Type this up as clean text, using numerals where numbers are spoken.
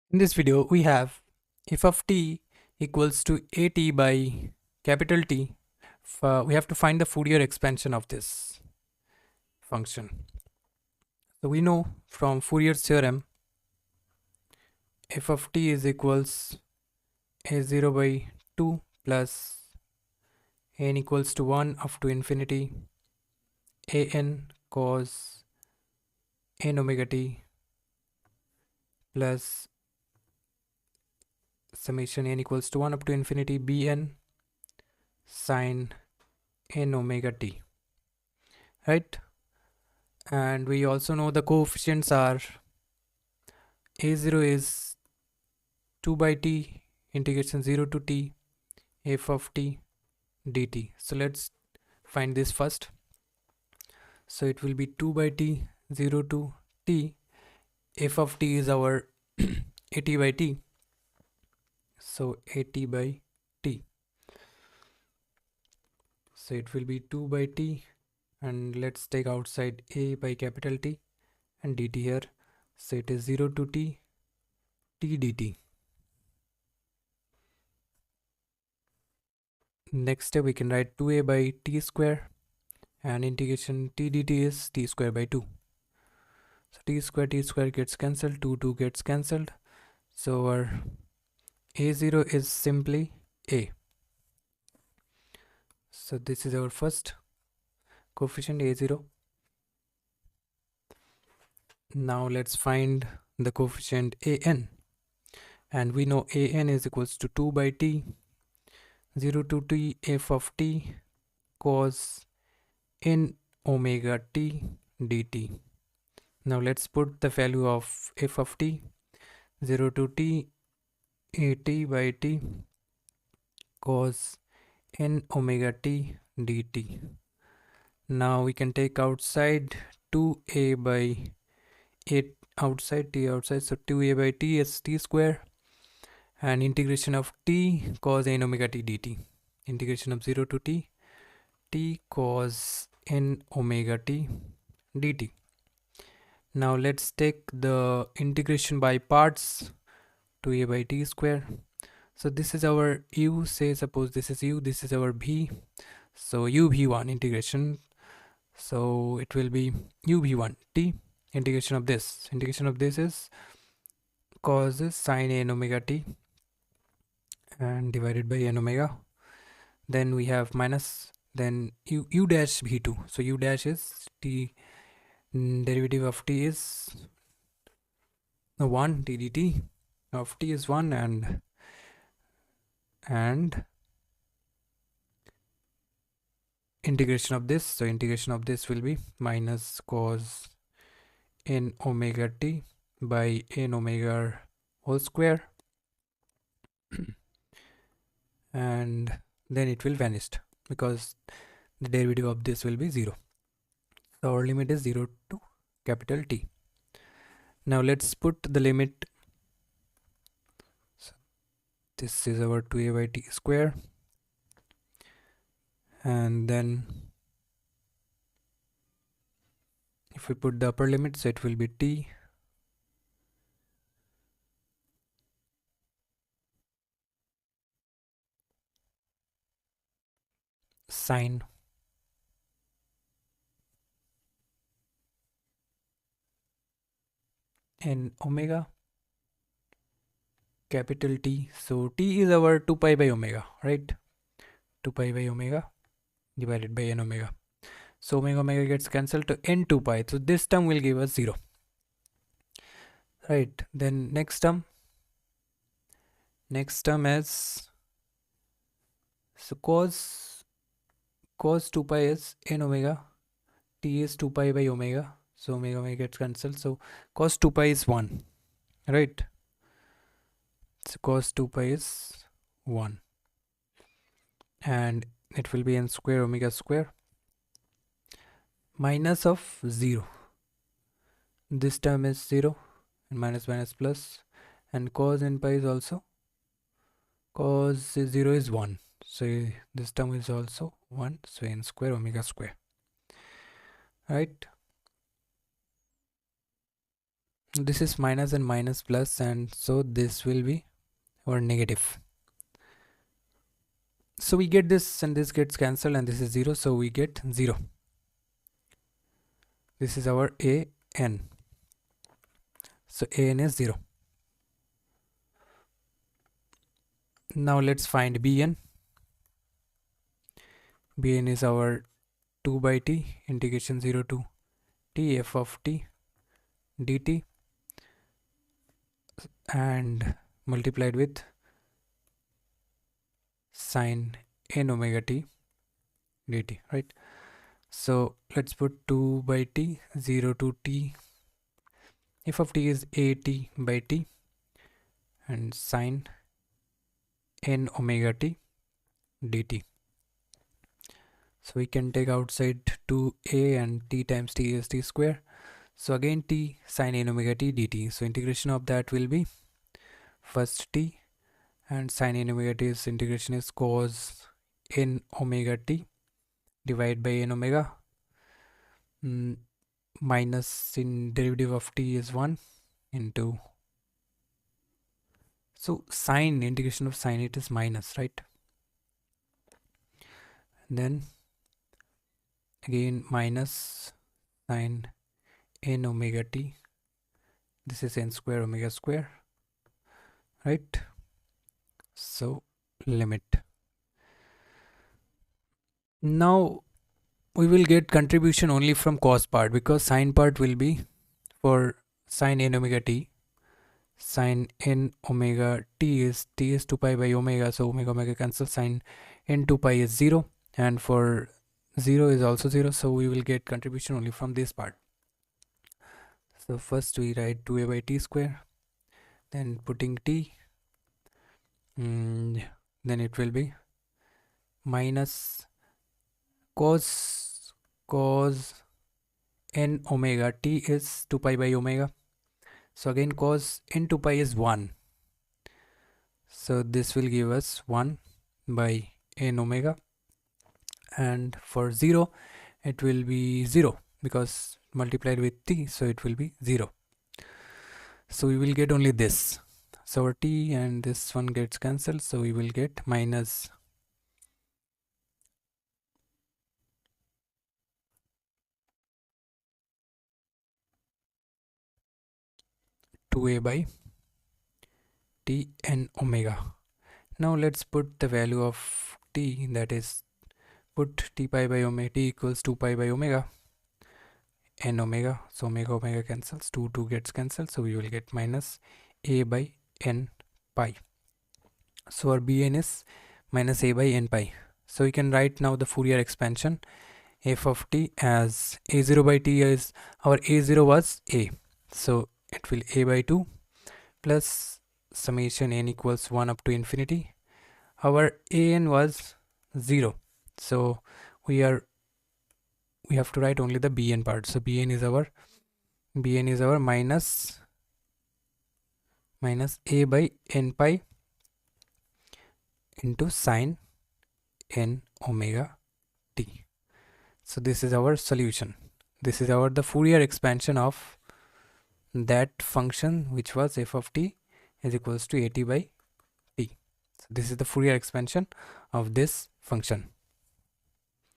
In this video, we have f of t equals to at by capital T. We have to find the Fourier expansion of this function. So we know from Fourier's theorem, f of t is equals a0 by 2 plus n equals to 1 up to infinity an cos n omega t plus summation n equals to 1 up to infinity bn sine n omega t, right? And we also know the coefficients are a0 is 2 by t integration 0 to t f of t dt. So let's find this first. So it will be 2 by t 0 to t. F of t is our at by t. So at by t. So it will be 2 by t, and let's take outside a by capital T and dt here. So it is 0 to t dt. Next step we can write 2a by t square, and integration t dt is t square by 2. So t square gets cancelled, 2 gets cancelled. So our a0 is simply a. So this is our first coefficient a0. Now let's find the coefficient an, and we know an is equals to 2 by t 0 to t f of t cos n omega t dt. Now let's put the value of f of t 0 to t at by t cos n omega t dt. Now we can take outside 2a by 8 outside, t outside, so 2a by t is t square, and integration of t cos n omega t dt. Integration of 0 to t cos n omega t dt. Now let's take the integration by parts, 2a by t square. So this is our u, say suppose this is u, this is our v. So u v1 integration, so it will be u v1 t. Integration of this is cos sine n omega t and divided by n omega. Then we have minus, then u dash v2. So u dash is t, derivative of t is 1, t dt of t is 1, and integration of this. So integration of this will be minus cos n omega t by n omega whole square, and then it will vanish because the derivative of this will be 0. So our limit is 0 to capital T. Now let's put the limit. So this is our 2a by t square, and then if we put the upper limit, so it will be t sine n omega capital T. So t is our 2 pi by omega, right? 2 pi by omega divided by n omega. So omega gets cancelled to n 2 pi. So this term will give us 0. Right. Then next term is, so cos 2 pi is n omega, t is 2 pi by omega. So omega gets cancelled. So cos 2 pi is 1. Right. So cos 2 pi is 1. And it will be n square omega square minus of 0. This term is 0, and minus plus, and cos n pi is also, cos 0 is 1. So this term is also 1. So n square omega square. Right. this is minus and minus plus, and so this will be our negative. So we get this and this gets cancelled and this is 0, so we get 0. This is our an. So an is 0. Now let's find bn. Bn is our 2 by t integration 0 to t f of t dt and multiplied with sine n omega t dt, right? So let's put 2 by t 0 to t. F of t is at by t and sine n omega t dt. So we can take outside 2a and t times t is t square. So again t sine n omega t dt. So integration of that will be first t and sine n omega t's integration is cos n omega t divided by n omega. Minus in derivative of t is 1 into, so sine, integration of sine, it is minus, right? And then again minus sine n omega t, this is n square omega square, right? So limit. Now we will get contribution only from cos part, because sine part will be for sine n omega t. Sine n omega t is 2 pi by omega, so omega cancels, sine n 2 pi is 0, and for 0 is also 0, so we will get contribution only from this part. So first we write 2a by t square, then putting t, then it will be minus cos n omega t is 2 pi by omega, so again cos n 2 pi is 1, so this will give us 1 by n omega, and for 0 it will be 0 because multiplied with t, so it will be 0. So we will get only this, so our t and this one gets cancelled, so we will get minus a by t n omega. Now let's put the value of t, that is put t pi by omega, t equals 2 pi by omega n omega, so omega cancels, 2 gets cancelled, so we will get minus a by n pi. So our bn is minus a by n pi. So we can write now the Fourier expansion f of t as a0 by t is, our a0 was a, so it will a by 2 plus summation n equals 1 up to infinity. Our an was 0, so we have to write only the bn part. So bn is our minus a by n pi into sine n omega t. So this is our solution. This is the Fourier expansion of that function which was f of t is equals to at by t. So this is the Fourier expansion of this function.